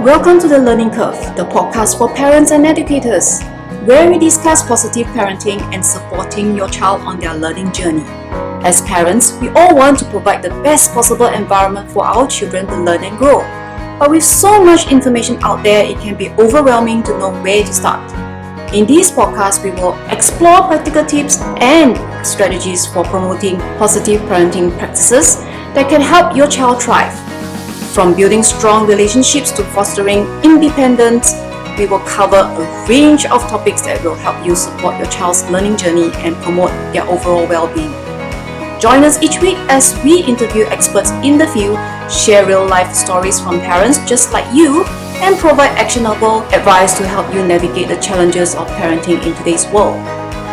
Welcome to The Learning Curve, the podcast for parents and educators, where we discuss positive parenting and supporting your child on their learning journey. As parents, we all want to provide the best possible environment for our children to learn and grow. But with so much information out there, it can be overwhelming to know where to start. In this podcast, we will explore practical tips and strategies for promoting positive parenting practices that can help your child thrive. From building strong relationships to fostering independence, we will cover a range of topics that will help you support your child's learning journey and promote their overall well-being. Join us each week as we interview experts in the field, share real-life stories from parents just like you, and provide actionable advice to help you navigate the challenges of parenting in today's world.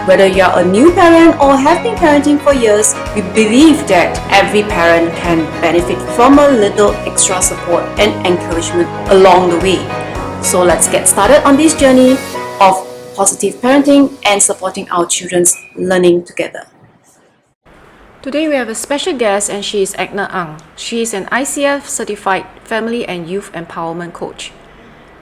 Whether you're a new parent or have been parenting for years, we believe that every parent can benefit from a little extra support and encouragement along the way. So let's get started on this journey of positive parenting and supporting our children's learning together. Today we have a special guest, and she is Edna Ang. She is an ICF certified family and youth empowerment coach.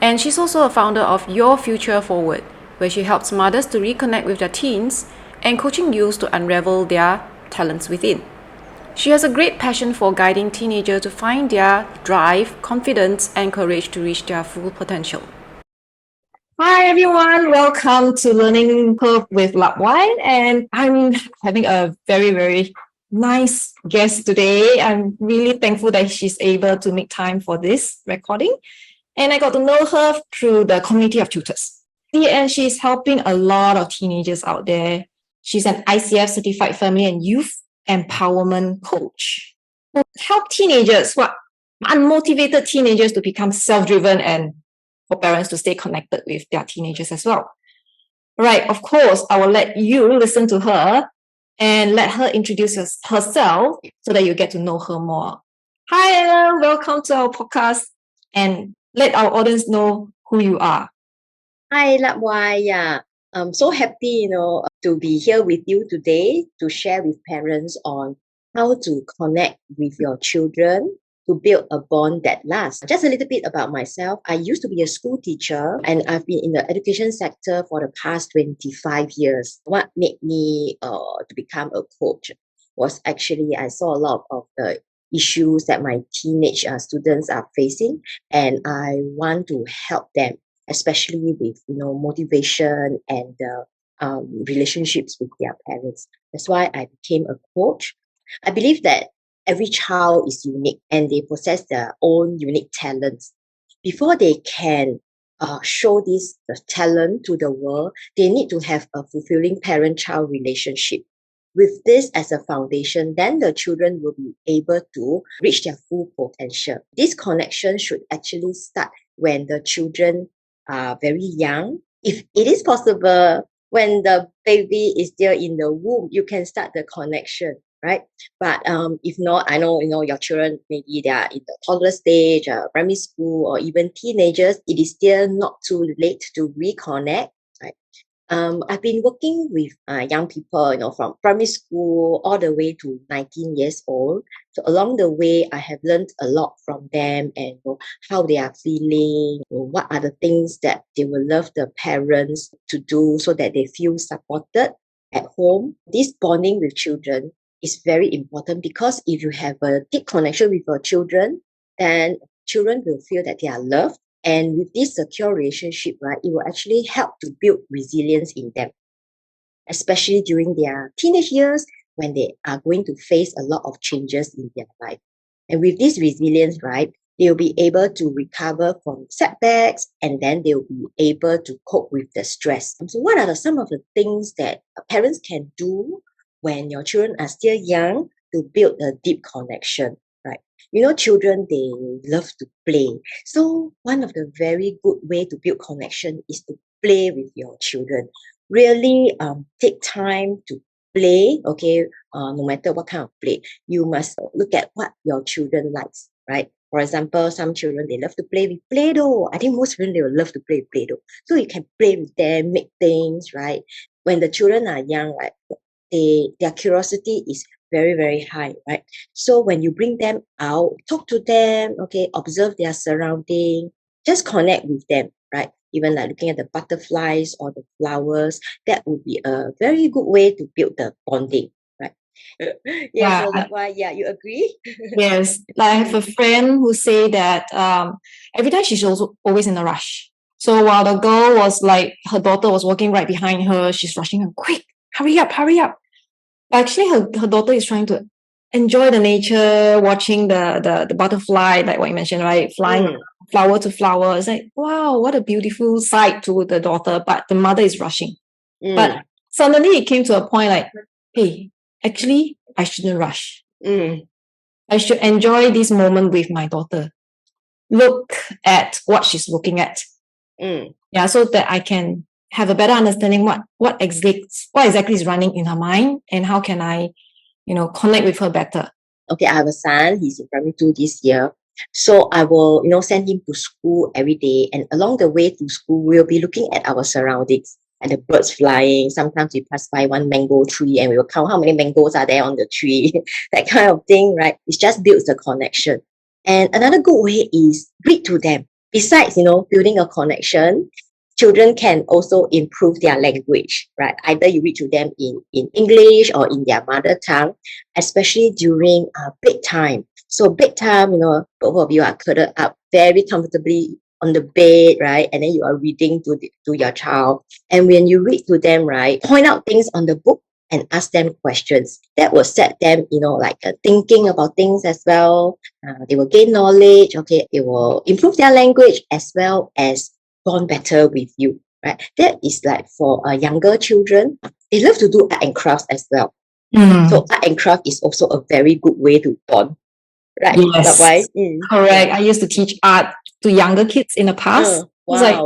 And she's also a founder of Your Future Forward, where she helps mothers to reconnect with their teens and coaching youths to unravel their talents within. She has a great passion for guiding teenagers to find their drive, confidence, and courage to reach their full potential. Hi everyone, welcome to Learning Curve with Lapwine, and I'm having a very nice guest today. I'm really thankful that she's able to make time for this recording, and I got to know her through the community of tutors. And she's helping a lot of teenagers out there. She's an ICF certified family and youth empowerment coach. Help teenagers, unmotivated teenagers, to become self-driven, and for parents to stay connected with their teenagers as well. Right, of course, I will let you listen to her and let her introduce herself so that you get to know her more. Hi, Anna, welcome to our podcast, and let our audience know who you are. Hi, Lapwai. Yeah, I'm so happy, to be here with you today to share with parents on how to connect with your children to build a bond that lasts. Just a little bit about myself. I used to be a school teacher, and I've been in the education sector for the past 25 years. What made me to become a coach was actually I saw a lot of the issues that my teenage students are facing, and I want to help them, especially with motivation and relationships with their parents. That's why I became a coach. I believe that every child is unique and they possess their own unique talents. Before they can show this talent to the world, they need to have a fulfilling parent-child relationship. With this as a foundation, then the children will be able to reach their full potential. This connection should actually start when the children are very young. If it is possible, when the baby is still in the womb, you can start the connection, right? But if not, I know your children, maybe they are in the toddler stage, primary school, or even teenagers. It is still not too late to reconnect, right? I've been working with young people, from primary school all the way to 19 years old. So along the way, I have learned a lot from them, and how they are feeling, what are the things that they will love the parents to do so that they feel supported at home. This bonding with children is very important, because if you have a deep connection with your children, then children will feel that they are loved. And with this secure relationship, right, it will actually help to build resilience in them, especially during their teenage years when they are going to face a lot of changes in their life. And with this resilience, right, they'll be able to recover from setbacks, and then they'll be able to cope with the stress. So what are some of the things that parents can do when your children are still young to build a deep connection, right? Children, they love to play. So one of the very good way to build connection is to play with your children. Really take time to play, okay? No matter what kind of play, you must look at what your children likes, right? For example, some children, they love to play with Play-Doh. I think most children, they will love to play with Play-Doh. So you can play with them, make things, right? When the children are young, right, their curiosity is very high, right? So when you bring them out, talk to them, okay, observe their surrounding, just connect with them, right? Even like looking at the butterflies or the flowers, that would be a very good way to build the bonding, right? Yeah, Yeah, so that's why, yeah, you agree? yes. Like I have a friend who say that every time she's also always in a rush. So while the girl was like, her daughter was walking right behind her, she's rushing her, quick, hurry up, hurry up. But actually, her daughter is trying to enjoy the nature, watching the butterfly, like what you mentioned, right? Flying flower to flower. It's like, wow, what a beautiful sight to the daughter, but the mother is rushing. But suddenly it came to a point like, hey, actually, I shouldn't rush. I should enjoy this moment with my daughter. Look at what she's looking at. Yeah, so that I can have a better understanding what exactly is running in her mind, and how can I, connect with her better. Okay, I have a son. He's in primary 2 this year. So I will, send him to school every day. And along the way to school, we'll be looking at our surroundings and the birds flying. Sometimes we pass by one mango tree and we will count how many mangoes are there on the tree. That kind of thing, right? It just builds the connection. And another good way is read to them. Besides, building a connection, children can also improve their language, right? Either you read to them in English or in their mother tongue, especially during bedtime. So bedtime, both of you are cuddled up very comfortably on the bed, right? And then you are reading to your child. And when you read to them, right, point out things on the book and ask them questions. That will set them, thinking about things as well. They will gain knowledge, okay? It will improve their language as well as bond better with you, right? That is like for younger children. They love to do art and crafts as well. So art and craft is also a very good way to bond, right? Yes, why? correct. Yeah. I used to teach art to younger kids in the past. Wow. It's like,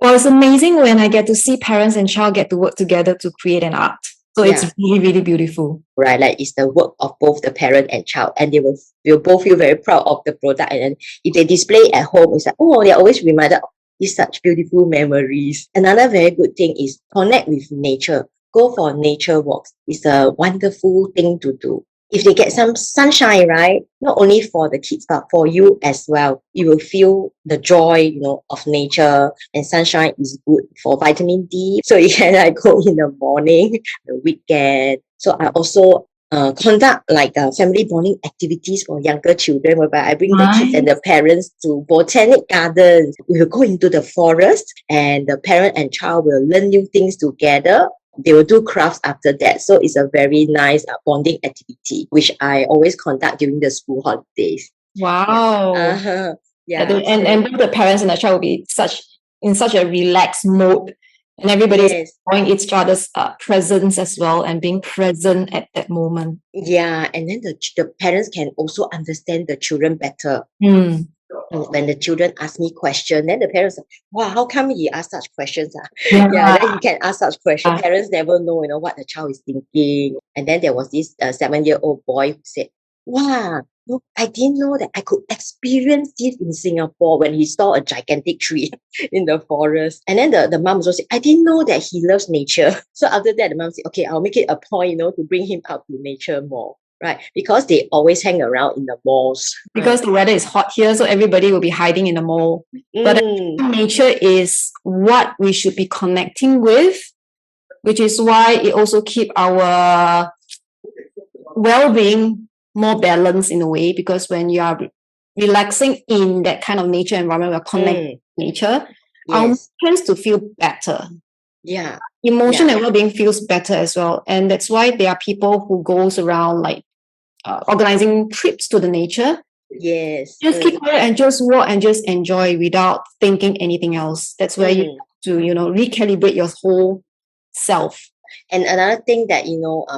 well, it's amazing when I get to see parents and child get to work together to create an art. So it's really, really beautiful. Right, like it's the work of both the parent and child, and they will both feel very proud of the product. And then if they display at home, it's like, oh, they're always reminded of these such beautiful memories. Another very good thing is connect with nature. Go for nature walks. It's a wonderful thing to do. If they get some sunshine, right, not only for the kids, but for you as well, you will feel the joy, of nature. And sunshine is good for vitamin D. So you can go in the morning, the weekend. So I also conduct like family bonding activities for younger children, whereby I bring the kids and the parents to botanic gardens. We will go into the forest, and the parent and child will learn new things together. They will do crafts after that. So it's a very nice bonding activity, which I always conduct during the school holidays. Wow. And both the parents and the child will be in such a relaxed mode, and everybody's enjoying each other's presence as well, and being present at that moment. Yeah, and then the parents can also understand the children better. When the children ask me questions, then the parents say, wow, how come he ask such questions? Then you can ask such questions. Parents never know, what the child is thinking. And then there was this 7-year-old boy who said, wow, I didn't know that I could experience this in Singapore, when he saw a gigantic tree in the forest. And then the mom also said, I didn't know that he loves nature. So after that, the mom said, okay, I'll make it a point, to bring him out to nature more. Right, because they always hang around in the malls. Because the weather is hot here, so everybody will be hiding in the mall. But nature is what we should be connecting with, which is why it also keep our well-being more balanced in a way. Because when you are relaxing in that kind of nature environment, we're connecting with nature, our mood tends to feel better. Yeah. Emotion and well-being feels better as well. And that's why there are people who goes around like organizing trips to the nature. Yes. Just keep quiet and just walk and just enjoy without thinking anything else. That's where you have to, recalibrate your whole self. And another thing that,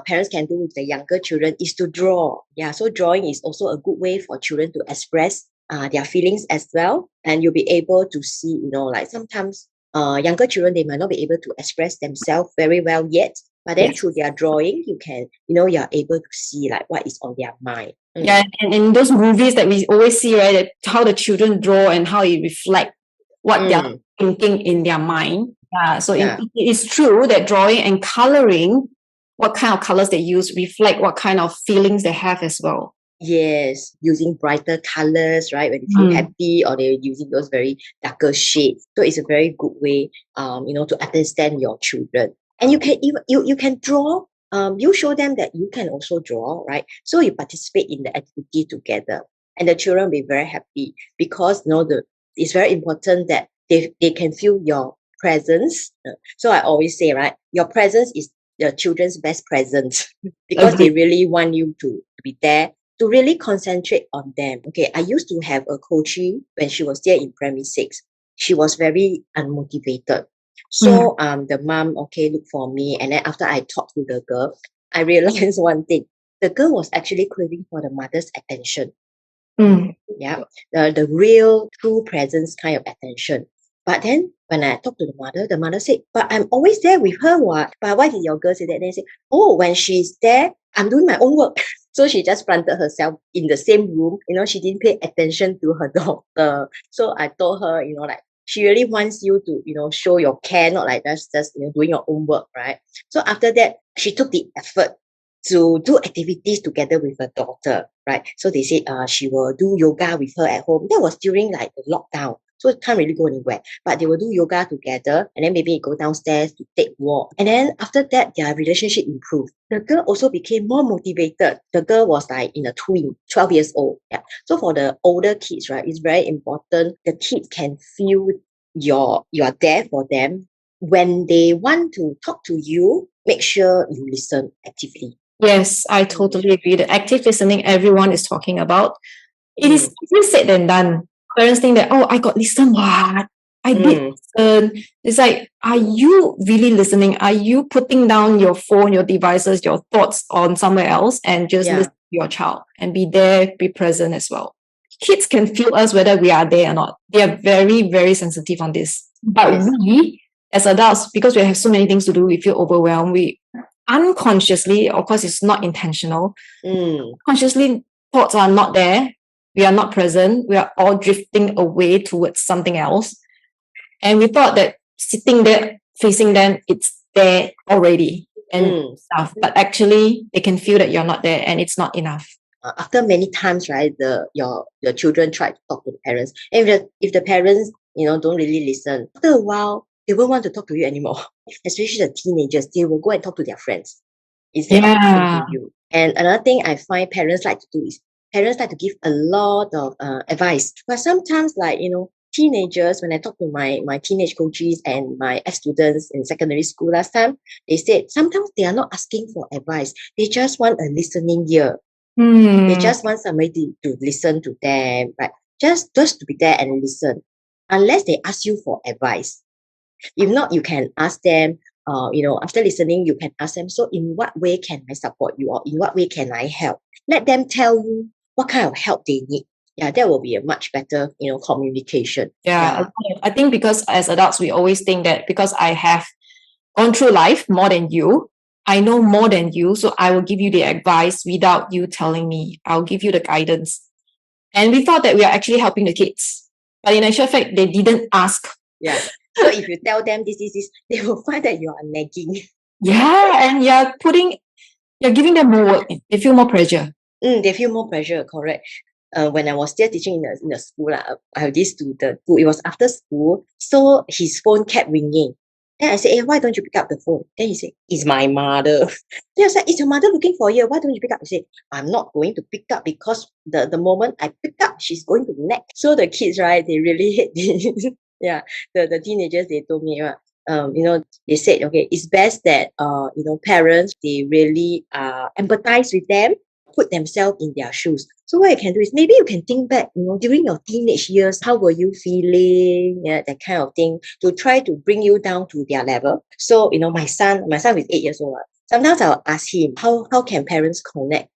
parents can do with the younger children is to draw. Yeah, so drawing is also a good way for children to express their feelings as well. And you'll be able to see, like sometimes younger children, they might not be able to express themselves very well yet. But then through their drawing, you can, you're able to see like what is on their mind. Yeah, and in those movies that we always see, right, that how the children draw and how it reflect what they're thinking in their mind. So it is true that drawing and coloring, what kind of colors they use, reflect what kind of feelings they have as well. Yes, using brighter colors, right? When they feel happy, or they're using those very darker shades. So it's a very good way, to understand your children. And you can even you can draw. You show them that you can also draw, right? So you participate in the activity together, and the children will be very happy because it's very important that they can feel your presence. So I always say, right, your presence is the children's best present because they really want you to be there to really concentrate on them. Okay, I used to have a coachee when she was there in primary 6. She was very unmotivated. So the mom, okay, looked for me. And then after I talked to the girl, I realized one thing. The girl was actually craving for the mother's attention. Yeah, the real true presence kind of attention. But then when I talked to the mother said, but I'm always there with her. What? But why did your girl say that? Then say, oh, when she's there, I'm doing my own work. So she just planted herself in the same room. She didn't pay attention to her daughter. So I told her, like, she really wants you to, show your care, not like just doing your own work, right? So after that, she took the effort to do activities together with her daughter, right? So they said she will do yoga with her at home. That was during like the lockdown. So it can't really go anywhere. But they will do yoga together and then maybe go downstairs to take walk. And then after that, their relationship improved. The girl also became more motivated. The girl was like in a twin, 12 years old. Yeah. So for the older kids, right, it's very important. The kids can feel you are there for them. When they want to talk to you, make sure you listen actively. Yes, I totally agree. The active listening everyone is talking about, it is easier said than done. Parents think that, oh, I got listened. What? I did listen. It's like, are you really listening? Are you putting down your phone, your devices, your thoughts on somewhere else and just listen to your child and be there, be present as well? Kids can feel us whether we are there or not. They are very, very sensitive on this. But we, as adults, because we have so many things to do, we feel overwhelmed. We unconsciously, of course, it's not intentional. Consciously, thoughts are not there. We are not present. We are all drifting away towards something else. And we thought that sitting there, facing them, it's there already and stuff. But actually, they can feel that you're not there and it's not enough. After many times, right, your children try to talk to the parents. And if the parents, don't really listen, after a while, they won't want to talk to you anymore. Especially the teenagers, they will go and talk to their friends instead of talking to you. And another thing I find parents like to do is parents like to give a lot of advice. But sometimes, like, teenagers, when I talk to my teenage coaches and my ex-students in secondary school last time, they said sometimes they are not asking for advice. They just want a listening ear. They just want somebody to listen to them, right? Just to be there and listen. Unless they ask you for advice. If not, you can ask them, after listening, you can ask them, so in what way can I support you, or in what way can I help? Let them tell you what kind of help they need. Yeah, that will be a much better, communication. Yeah. I think because as adults, we always think that because I have gone through life more than you, I know more than you, so I will give you the advice without you telling me. I'll give you the guidance. And we thought that we are actually helping the kids. But in actual fact, they didn't ask. Yeah. So if you tell them this, they will find that you are nagging. Yeah, and you're giving them more work. They feel more pressure. They feel more pressure, correct. When I was still teaching in the school, I have this student who, it was after school, so his phone kept ringing. Then I said, hey, why don't you pick up the phone? Then he said, it's my mother. Then I said, is your mother looking for you? Why don't you pick up? He said, I'm not going to pick up because the moment I pick up, she's going to nag. So the kids, right, they really hate this. Yeah, the teenagers, they told me, they said, okay, it's best that, parents, they really empathize with them, put themselves in their shoes. So what you can do is maybe you can think back, during your teenage years, how were you feeling? Yeah, that kind of thing, to try to bring you down to their level. So, my son is 8 years old. Sometimes I'll ask him, how can parents connect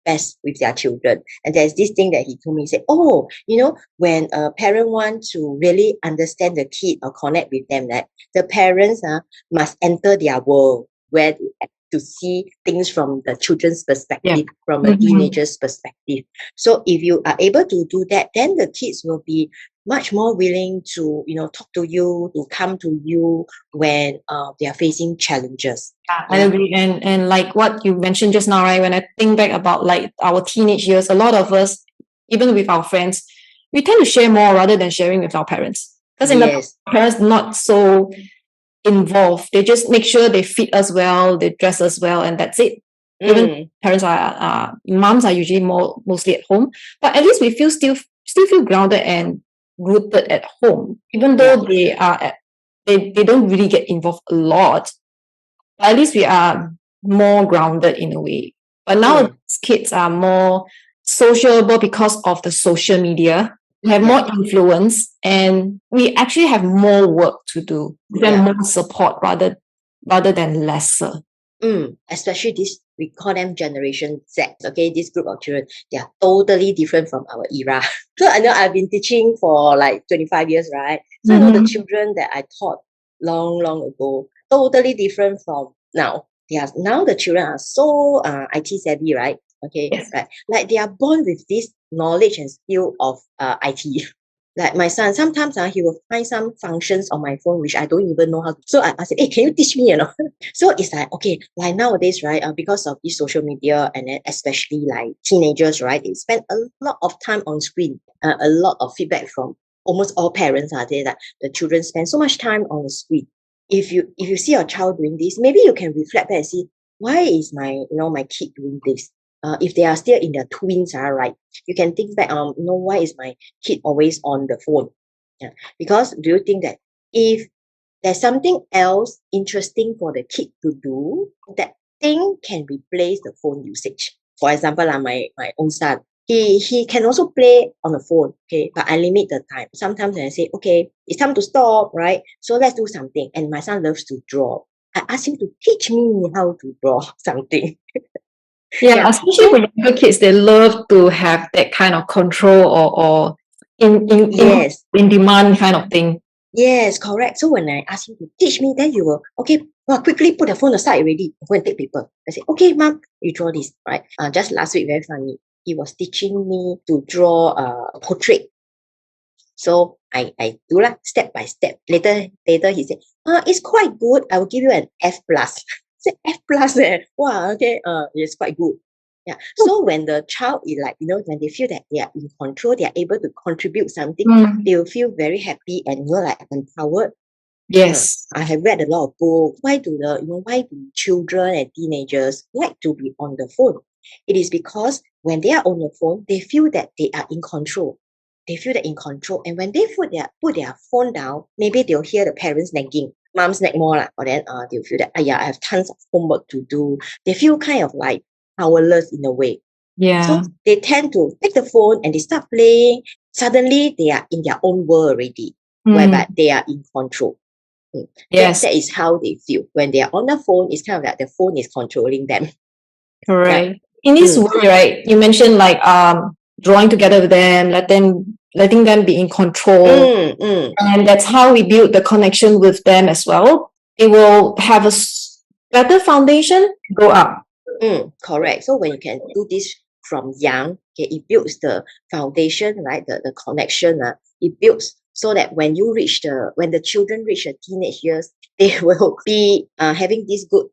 best with their children? And there's this thing that he told me, he said, when a parent wants to really understand the kid or connect with them, that the parents must enter their world where to see things from the children's perspective, from a teenager's perspective. So if you are able to do that, then the kids will be much more willing to, talk to you, to come to you when they are facing challenges. I agree. And like what you mentioned just now, right? When I think back about like our teenage years, a lot of us, even with our friends, we tend to share more rather than sharing with our parents. Because in the Yes. parents not so involved. They just make sure they feed us well, they dress us well, and that's it. Even parents moms are usually mostly at home, but at least we still feel grounded and rooted at home, even though they don't really get involved a lot. But at least we are more grounded in a way. But now kids are more sociable because of the social media. We have more influence, and we actually have more work to do. We have more support rather than lesser. Especially this, we call them Generation Z. Okay, this group of children, they are totally different from our era. So I know I've been teaching for like 25 years, right? So I know the children that I taught long ago, totally different from now. Now the children are so IT savvy, right? Okay, right. Like they are born with this knowledge and skill of IT. Like my son, sometimes he will find some functions on my phone which I don't even know how to. So I said, hey, can you teach me? So it's like, okay, like nowadays, right? Because of this social media and then especially like teenagers, right? They spend a lot of time on screen. A lot of feedback from almost all parents are there that the children spend so much time on the screen. If you see your child doing this, maybe you can reflect back and see, why is my kid doing this? If they are still in their tweens, right? You can think back, why is my kid always on the phone? Yeah. Because do you think that if there's something else interesting for the kid to do, that thing can replace the phone usage? For example, my own son, he can also play on the phone, okay, but I limit the time. Sometimes I say, okay, it's time to stop, right? So let's do something. And my son loves to draw. I ask him to teach me how to draw something. Yeah, especially for younger kids, they love to have that kind of control or in demand kind of thing. Yes, correct. So when I ask him to teach me, then you will, quickly put the phone aside already. Go and take paper. I say, okay, mom, you draw this, right? Just last week, very funny. He was teaching me to draw a portrait. So I do step by step. Later he said, it's quite good. I will give you an F plus. I said, F plus, wow, okay, it's quite good. Yeah. So when the child is like, when they feel that they are in control, they are able to contribute something, they will feel very happy and like empowered. Yes. I have read a lot of books. Why do children and teenagers like to be on the phone? It is because when they are on the phone, they feel that they are in control. They feel they're in control. And when they put their phone down, maybe they'll hear the parents nagging. Moms nag more, or then they'll feel that, I have tons of homework to do. They feel kind of like powerless in a way. Yeah. So they tend to take the phone and they start playing. Suddenly they are in their own world already, whereby they are in control. Yes. That is how they feel. When they are on the phone, it's kind of like the phone is controlling them. Correct. In this way, right, you mentioned like drawing together with them, letting them be in control. And that's how we build the connection with them as well. It will have a better foundation to go up. Correct. So when you can do this from young, okay, it builds the foundation, right? The connection, it builds so that when the children reach the teenage years, they will be having this good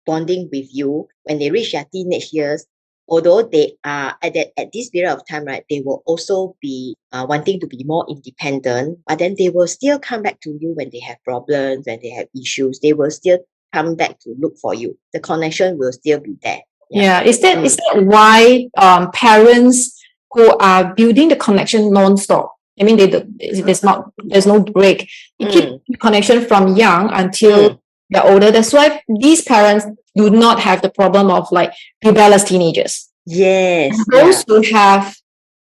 bonding with you. When they reach their teenage years, although they are at this period of time, right, they will also be wanting to be more independent, but then they will still come back to you when they have problems, when they have issues. They will still come back to look for you. The connection will still be there. Yeah. Is that why parents who are building the connection non-stop? I mean, there's no break. You keep the connection from young until they're older. That's why these parents do not have the problem of like rebellious teenagers. Yes. And those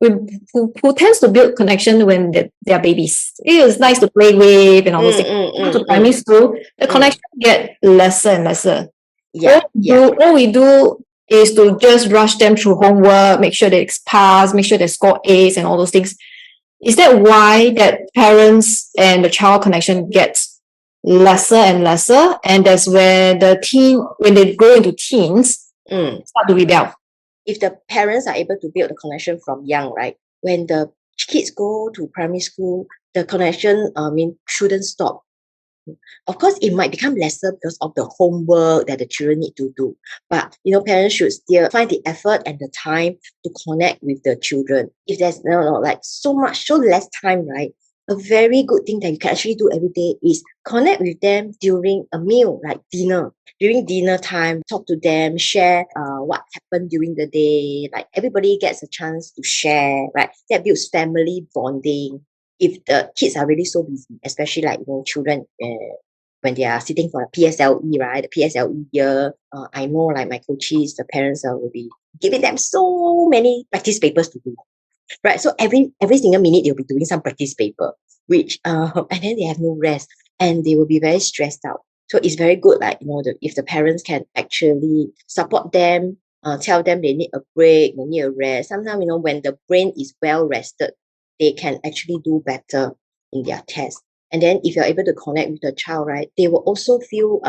who tends to build connection when they're babies. It is nice to play with and all those things. To primary school, the connection get lesser and lesser. All we do is to just rush them through homework, make sure they pass, make sure they score A's and all those things. Is that why that parents and the child connection gets lesser and lesser? And that's where when they grow into teens, start to rebel. If the parents are able to build the connection from young, right? When the kids go to primary school, the connection, shouldn't stop. Of course, it might become lesser because of the homework that the children need to do. But, parents should still find the effort and the time to connect with the children. If there's so less time, right? A very good thing that you can actually do every day is connect with them during a meal, like dinner. During dinner time, talk to them, share what happened during the day. Like everybody gets a chance to share, right? That builds family bonding. If the kids are really so busy, especially children when they are sitting for a PSLE, right? The PSLE year, I know like my coaches, the parents will be giving them so many practice papers to do. Right, so every single minute they'll be doing some practice paper, which and then they have no rest and they will be very stressed out. So it's very good, if the parents can actually support them, tell them they need a break, they need a rest. Sometimes when the brain is well rested, they can actually do better in their test. And then if you're able to connect with the child, right, they will also feel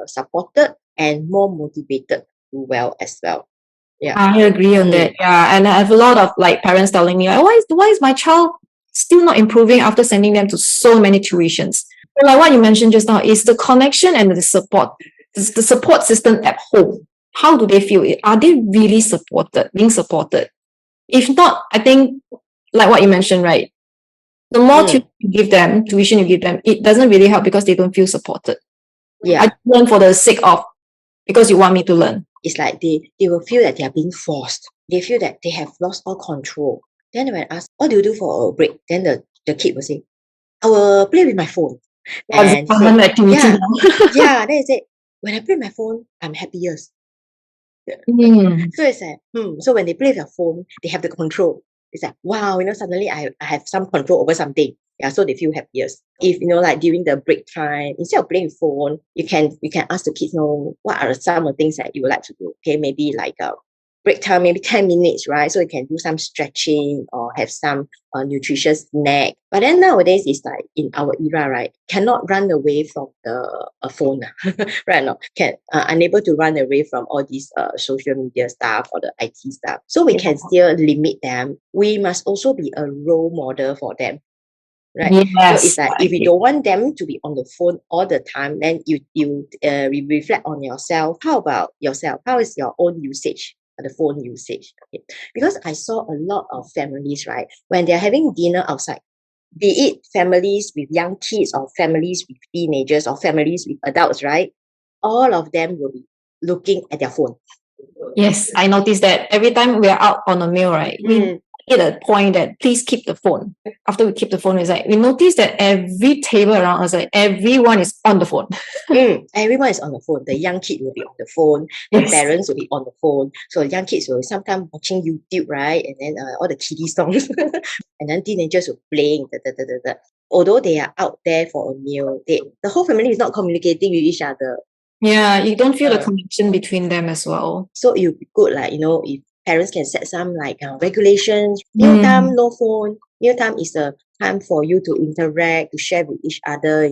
supported and more motivated to do well as well. Yeah, I agree on that. Yeah, and I have a lot of parents telling me, why is my child still not improving after sending them to so many tuitions? But like what you mentioned just now is the connection and the support system at home. How do they feel? Are they really being supported? If not, I think like what you mentioned, right? The more tuition you give them, it doesn't really help because they don't feel supported. Yeah, I learn for the sake of because you want me to learn. It's like they will feel that they are being forced. They feel that they have lost all control. Then when I ask, what do you do for a break? Then the kid will say, I will play with my phone. And fun activity. Then he said, when I play with my phone, I'm happiest. So it's like, so when they play with their phone, they have the control. It's like, wow, suddenly I have some control over something. Yeah, so they feel happiest. If like during the break time, instead of playing phone, you can ask the kids what are some of the things that you would like to do. Okay, maybe like break time, maybe 10 minutes, right? So you can do some stretching or have some nutritious snack. But then nowadays it's like in our era, right? Cannot run away from the phone, right? No, unable to run away from all these social media stuff or the IT stuff. So we can still limit them. We must also be a role model for them. Right. Yes, so it's like if you don't want them to be on the phone all the time, then you reflect on yourself. How about yourself? How is your own usage, the phone usage? Okay. Because I saw a lot of families, right, when they're having dinner outside, be it families with young kids or families with teenagers or families with adults, right, all of them will be looking at their phone. Yes, I noticed that every time we're out on a meal, right, we hit a point that please keep the phone. After we keep the phone, it's like we notice that every table around us, like everyone is on the phone. Everyone is on the phone. The young kid will be on the phone. The parents will be on the phone. So the young kids will sometimes watching YouTube, right? And then all the kiddie songs. And then teenagers will playing. Although they are out there for a meal, the whole family is not communicating with each other. Yeah, you don't feel the connection between them as well. So it would be good, if parents can set some regulations. Meal time, no phone. Meal time is a time for you to interact, to share with each other,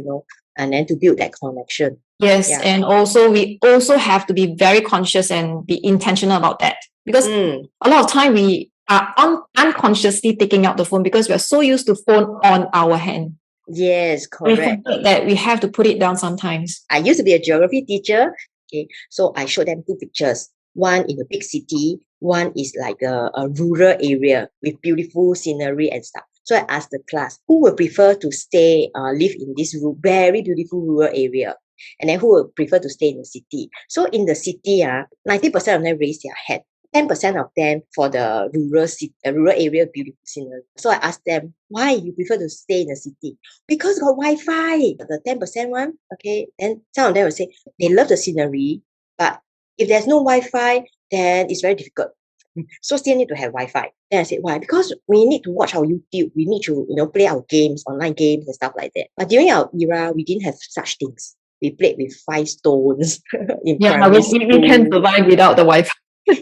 and then to build that connection. Yes, and also we also have to be very conscious and be intentional about that because a lot of time we are unconsciously taking out the phone because we are so used to phone on our hand. Yes, correct. We forget that we have to put it down sometimes. I used to be a geography teacher. Okay, so I showed them two pictures. One in a big city, one is like a rural area with beautiful scenery and stuff. So I asked the class, who would prefer to live in this very beautiful rural area? And then who would prefer to stay in the city? So in the city, 90% of them raised their hand. 10% of them for the rural area beautiful scenery. So I asked them, why you prefer to stay in the city? Because got Wi-Fi. The 10% one, okay. Then some of them will say they love the scenery, but if there's no Wi-Fi, then it's very difficult. So still need to have Wi-Fi. Then I said, why? Because we need to watch our YouTube. We need to, play our games, online games and stuff like that. But during our era, we didn't have such things. We played with 5 stones in primary school. We can survive without the Wi-Fi.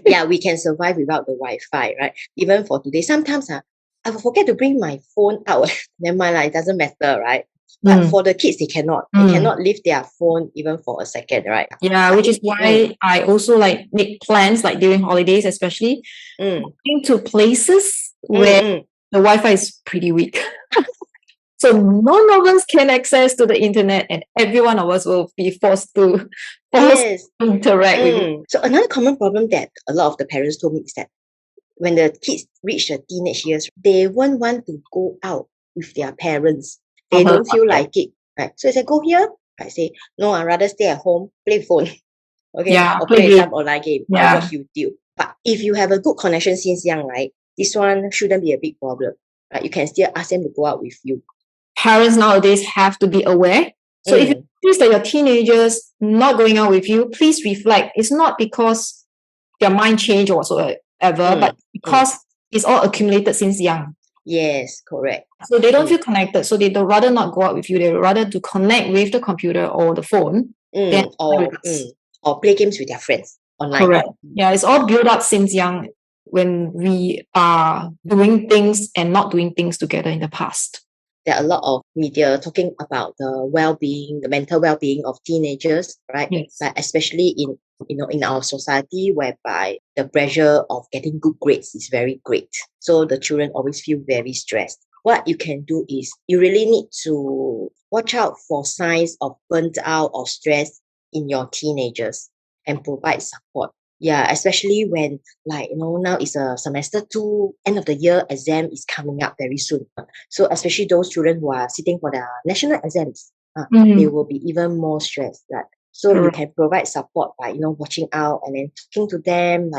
Yeah, we can survive without the Wi-Fi, right? Even for today, sometimes I will forget to bring my phone out. Never mind, it doesn't matter, right? But for the kids, they cannot. They cannot leave their phone even for a second, right? Yeah, which is why I also make plans during holidays, especially going to places where the Wi-Fi is pretty weak. So none of us can access to the internet, and every one of us will be forced to Yes. interact with it. So another common problem that a lot of the parents told me is that when the kids reach the teenage years, they won't want to go out with their parents. They don't feel like it. Right? So I say, go here. I say, no, I'd rather stay at home, play phone. Okay. Yeah, or play play game. some online game. Or Yeah. watch YouTube. But if you have a good connection since young, right, this one shouldn't be a big problem. Right? You can still ask them to go out with you. Parents nowadays have to be aware. So if you notice that your teenagers not going out with you, please reflect. It's not because their mind changed or whatsoever, but because it's all accumulated since young. Yes, correct. So they don't feel connected. So they would rather not go out with you. They would rather to connect with the computer or the phone than or play games with their friends online. Correct. Yeah, it's all built up since young when we are doing things and not doing things together in the past. There are a lot of media talking about the well-being, the mental well-being of teenagers, right? Yes. But especially in our society, whereby the pressure of getting good grades is very great. So the children always feel very stressed. What you can do is you really need to watch out for signs of burnt out or stress in your teenagers and provide support. Yeah, especially when now is a semester 2, end of the year exam is coming up very soon. So especially those children who are sitting for their national exams, they will be even more stressed. Right? So you can provide support by watching out and then talking to them,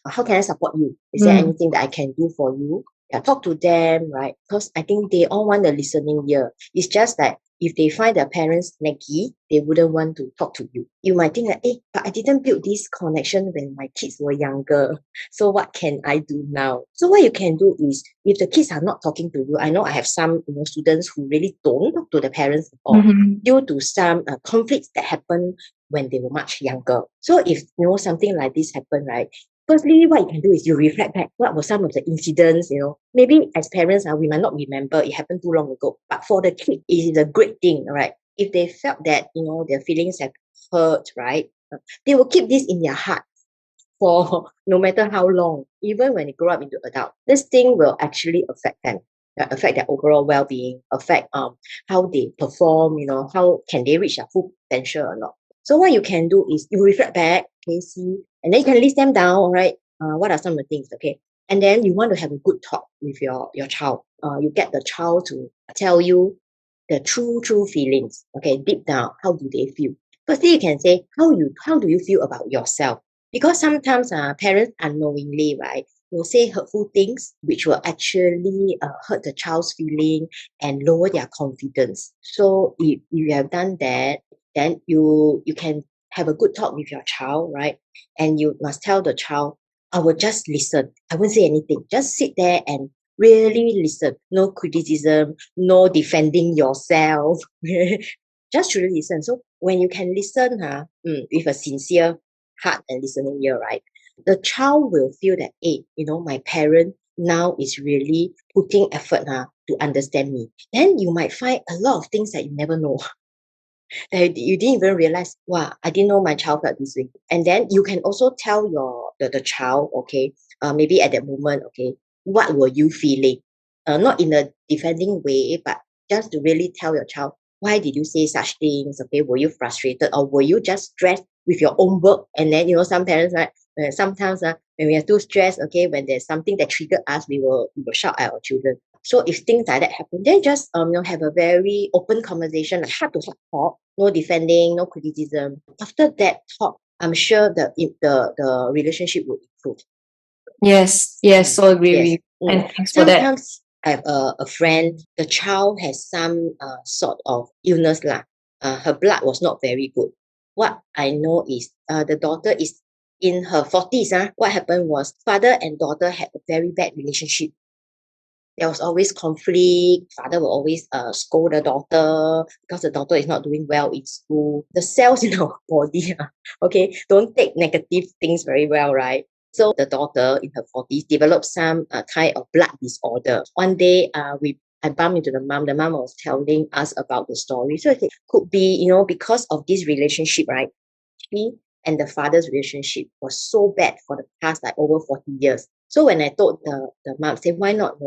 how can I support you? Is there anything that I can do for you? Yeah, talk to them, right? Because I think they all want a listening ear. It's just that if they find their parents naggy, they wouldn't want to talk to you. You might think that, but I didn't build this connection when my kids were younger. So what can I do now? So what you can do is, if the kids are not talking to you, I know I have some students who really don't talk to the parents at all due to some conflicts that happen when they were much younger. So if something like this happen, right? Firstly, what you can do is you reflect back. What were some of the incidents, Maybe as parents, we might not remember, it happened too long ago. But for the kid, it is a great thing, right? If they felt that, their feelings have hurt, right? They will keep this in their heart for no matter how long, even when they grow up into adult. This thing will actually affect them, affect their overall well-being, affect how they perform, how can they reach their full potential or not. So what you can do is you reflect back, okay, see, and then you can list them down, right? What are some of the things, okay? And then you want to have a good talk with your child. You get the child to tell you the true feelings, okay, deep down, how do they feel? Firstly, you can say, how do you feel about yourself? Because sometimes parents unknowingly, right, will say hurtful things, which will actually hurt the child's feeling and lower their confidence. So if you have done that, then you can have a good talk with your child, right? And you must tell the child, I will just listen. I won't say anything. Just sit there and really listen. No criticism, no defending yourself. Just really listen. So when you can listen with a sincere heart and listening ear, right? The child will feel that, my parent now is really putting effort to understand me. Then you might find a lot of things that you never know. That you didn't even realize, wow, I didn't know my child felt this way. And then you can also tell the child, okay, maybe at that moment, okay, what were you feeling? Not in a defending way, but just to really tell your child, why did you say such things? Okay, were you frustrated or were you just stressed with your own work? And then, some parents, right, sometimes when we are too stressed, okay, when there's something that triggered us, we will shout at our children. So if things like that happen, then just have a very open conversation, like heart to heart talk, no defending, no criticism. After that talk, I'm sure the relationship will improve. Yes, so agree with you. And thanks for that. Sometimes I have a friend, the child has some sort of illness lah. Her blood was not very good. What I know is the daughter is in her 40s. What happened was father and daughter had a very bad relationship. There was always conflict. Father will always scold the daughter because the daughter is not doing well in school. The cells in our body, okay, don't take negative things very well, right? So the daughter in her 40s developed some kind of blood disorder. One day, I bumped into the mom. The mom was telling us about the story. So it could be, because of this relationship, right? She and the father's relationship was so bad for the past over 40 years. So when I told the mom, say, why not,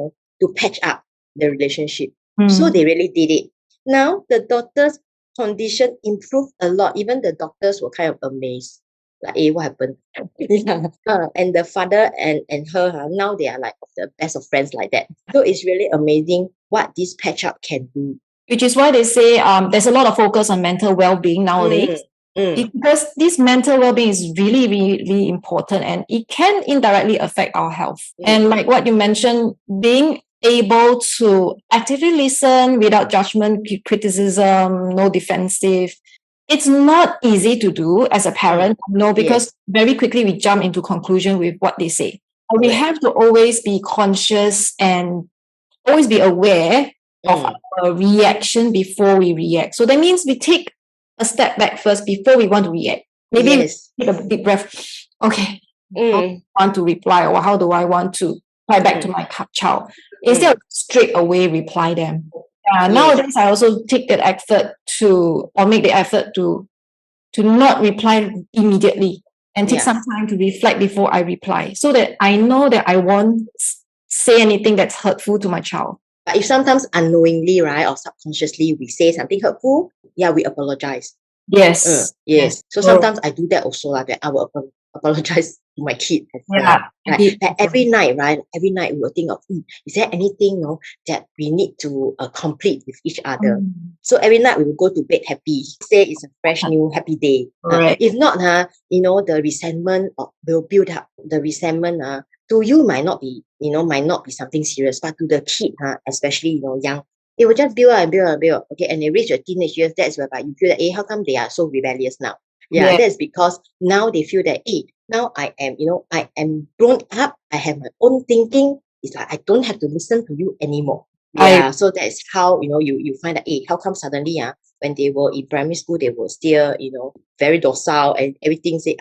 to patch up the relationship. So they really did it. Now the daughter's condition improved a lot. Even the doctors were kind of amazed. Like, what happened? And the father and her, now they are like the best of friends like that. So it's really amazing what this patch up can do. Which is why they say there's a lot of focus on mental well-being nowadays. Because this mental well-being is really, really, really important, and it can indirectly affect our health. And like what you mentioned, being able to actively listen without judgment, criticism, no defensive. It's not easy to do as a parent, because very quickly we jump into conclusion with what they say. We have to always be conscious and always be aware of our reaction before we react. So that means we take a step back first before we want to react. Maybe take a deep breath. Okay, how do I want to reply, or how do I want to reply back to my child? Instead of straight away reply them. Nowadays, I also take that effort make the effort to not reply immediately and take some time to reflect before I reply, so that I know that I won't say anything that's hurtful to my child. But if sometimes unknowingly, right, or subconsciously we say something hurtful, we apologize. Yes. So sometimes I do that also, that I will apologize to my kid. Like every night, right? Every night we will think of, is there anything that we need to complete with each other? So every night we will go to bed happy. Say it's a fresh new happy day. If not, the resentment will build up. The resentment to you might not be something serious, but to the kid, especially young, it will just build up and build up and build up. Okay, and they reach the teenage years. That's whereby you feel that, how come they are so rebellious now? That's because now they feel that, now I am grown up. I have my own thinking. It's like I don't have to listen to you anymore. So that's how you find that, how come suddenly when they were in primary school they were still very docile and everything say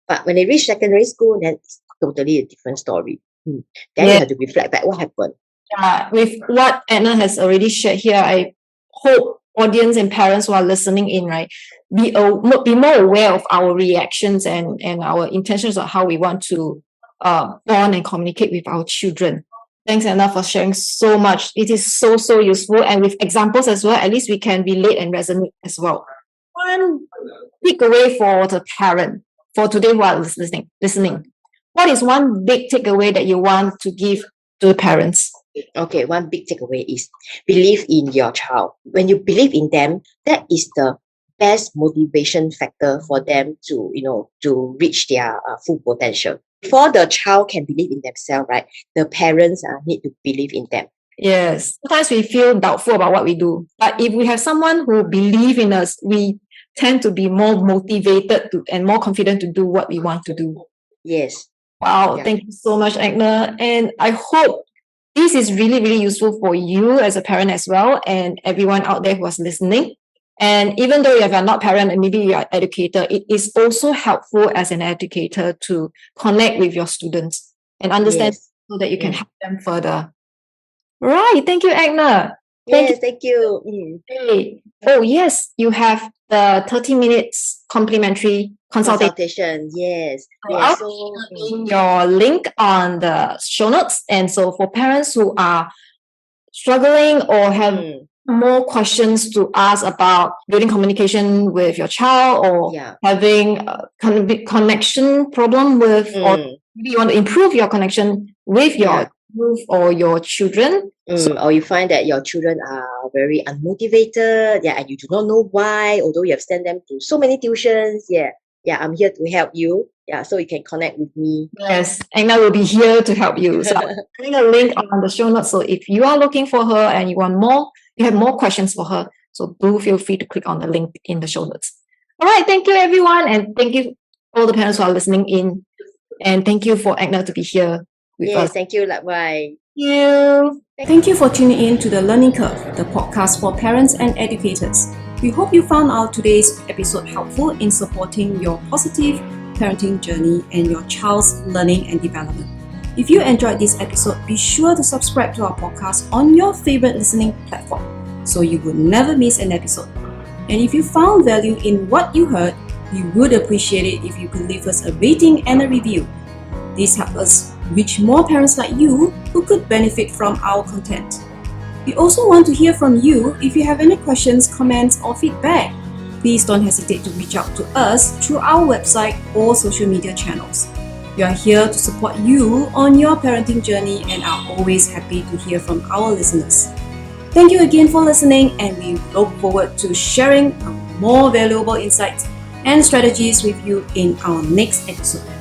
but when they reach secondary school, then it's totally a different story. Then you have to reflect back what happened. With what Edna has already shared here, I hope audience and parents who are listening in, right, be more aware of our reactions and our intentions of how we want to bond and communicate with our children. Thanks, Edna, for sharing so much. It is so useful, and with examples as well, at least we can relate and resonate as well. One takeaway for the parent for today who are listening. What is one big takeaway that you want to give to the parents? Okay, one big takeaway is believe in your child. When you believe in them, that is the best motivation factor for them to reach their full potential. Before the child can believe in themselves, right, the parents need to believe in them. Yes. Sometimes we feel doubtful about what we do. But if we have someone who believes in us, we tend to be more motivated and more confident to do what we want to do. Yes. Wow. Yeah. Thank you so much, Edna. And I hope this is really, really useful for you as a parent as well, and everyone out there who is listening. And even though you are not parent and maybe you are educator, it is also helpful as an educator to connect with your students and understand so that you can help them further. Right. Thank you, Edna. Thank you. Hey. Oh, yes. You have the 30 minutes complimentary consultation. Yes. I'll put in your link on the show notes. And so for parents who are struggling or have more questions to ask about building communication with your child, or having a connection problem with, or maybe you want to improve your connection with your youth or your children. Or you find that your children are very unmotivated, and you do not know why, although you have sent them to so many tuitions. I'm here to help you. So you can connect with me. Yes, Edna will be here to help you. So I'm putting a link on the show notes. So if you are looking for her and you have more questions for her, so do feel free to click on the link in the show notes. All right, thank you everyone, and thank you all the parents who are listening in, and thank you for Edna to be here with us. Thank you, likewise. Thank you for tuning in to The Learning Curve, the podcast for parents and educators. We hope you found our today's episode helpful in supporting your positive parenting journey and your child's learning and development. If you enjoyed this episode, be sure to subscribe to our podcast on your favorite listening platform so you will never miss an episode. And if you found value in what you heard, we would appreciate it if you could leave us a rating and a review. This helps us reach more parents like you who could benefit from our content. We also want to hear from you if you have any questions, comments, or feedback. Please don't hesitate to reach out to us through our website or social media channels. We are here to support you on your parenting journey and are always happy to hear from our listeners. Thank you again for listening, and we look forward to sharing more valuable insights and strategies with you in our next episode.